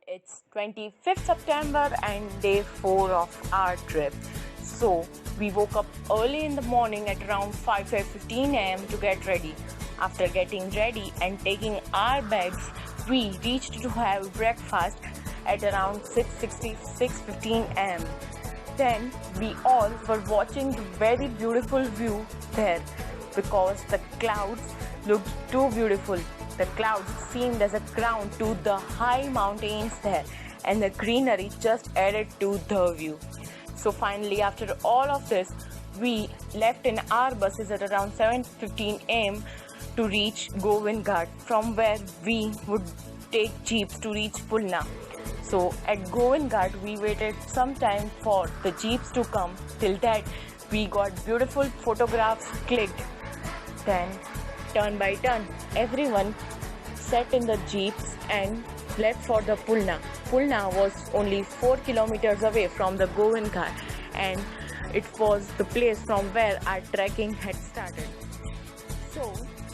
It's 25th September and day 4 of our trip. So, we woke up early in the morning at around 5:15 am to get ready. After getting ready and taking our bags, we reached to have breakfast at around 6:15 am. Then we all were watching the very beautiful view there because the clouds looked too beautiful. The clouds seemed as a crown to the high mountains there, and the greenery just added to the view. So finally, after all of this, we left in our buses at around 7:15 am to reach Govind Ghat, from where we would take jeeps to reach Pulna. So at Govind Ghat, we waited some time for the jeeps to come. Till that, we got beautiful photographs clicked. Then, turn by turn, everyone sat in the jeeps and left for the Pulna. Pulna was only 4 kilometers away from the Govind Ghat, and it was the place from where our trekking had started. So,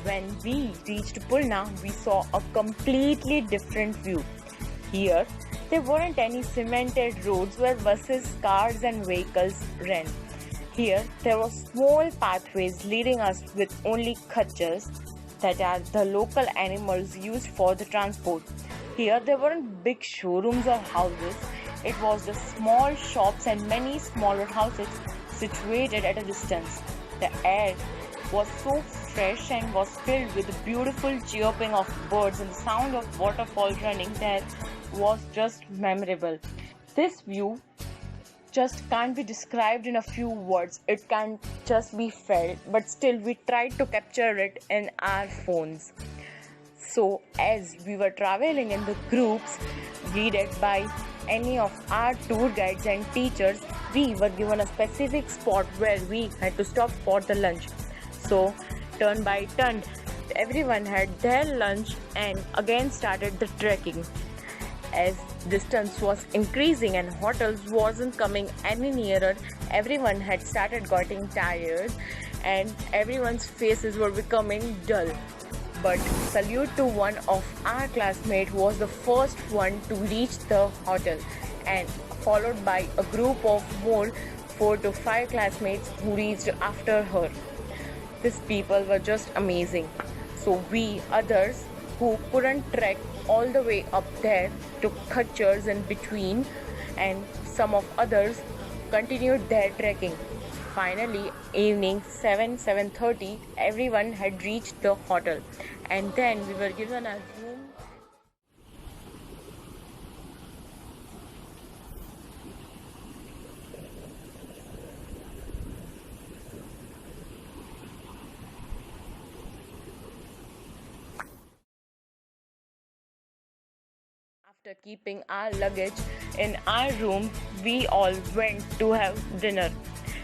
when we reached Pulna, we saw a completely different view. Here, there weren't any cemented roads where buses, cars and vehicles ran. Here, there were small pathways leading us with only khachars, that are the local animals used for the transport. Here, there weren't big showrooms or houses. It was the small shops and many smaller houses situated at a distance. The air was so fresh and was filled with the beautiful chirping of birds and the sound of waterfalls running there was just memorable. This view just can't be described in a few words. It can just be felt, but still we tried to capture it in our phones. So as we were traveling in the groups guided by any of our tour guides and teachers, we were given a specific spot where we had to stop for the lunch. So turn by turn, everyone had their lunch and again started the trekking. As distance was increasing and hotels wasn't coming any nearer, everyone had started getting tired and everyone's faces were becoming dull. But salute to one of our classmates who was the first one to reach the hotel, and followed by a group of more 4 to 5 classmates who reached after her. These people were just amazing. So we others who couldn't trek all the way up there took khachars in between, and some of others continued their trekking. Finally, evening 7:30, everyone had reached the hotel, and then we were given a room. After keeping our luggage in our room, we all went to have dinner,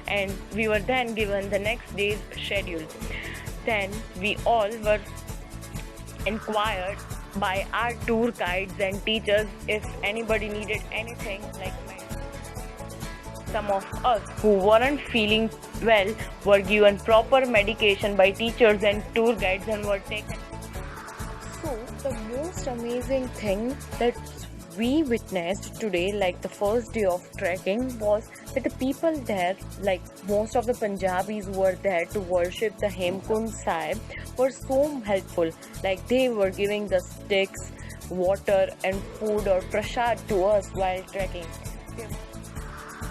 and we were then given the next day's schedule. Then we all were inquired by our tour guides and teachers if anybody needed anything like medicine. Some of us who weren't feeling well were given proper medication by teachers and tour guides and were taken. So, the most amazing thing that we witnessed today, like the first day of trekking, was that the people there, like most of the Punjabis who were there to worship the Hemkund Sahib, were so helpful. Like they were giving the sticks, water and food or prasad to us while trekking.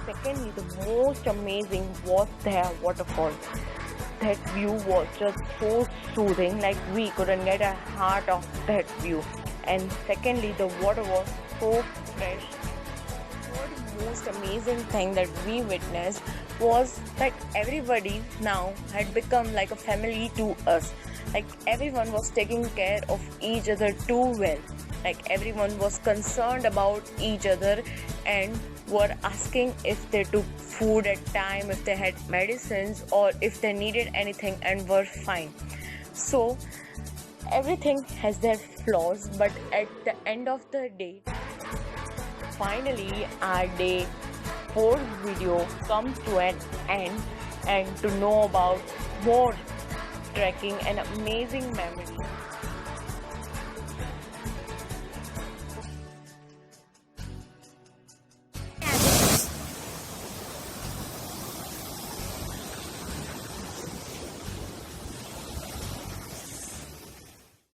Secondly, the most amazing was their waterfall. That view was just so soothing, like we couldn't get a heart of that view. And secondly, the water was so fresh. The most amazing thing that we witnessed was that everybody now had become like a family to us. Like everyone was taking care of each other too well. Like everyone was concerned about each other and were asking if they took food at time, if they had medicines, or if they needed anything, and were fine. So everything has their flaws, but at the end of the day, finally our day 4 video comes to an end, and to know about more trekking and amazing memories,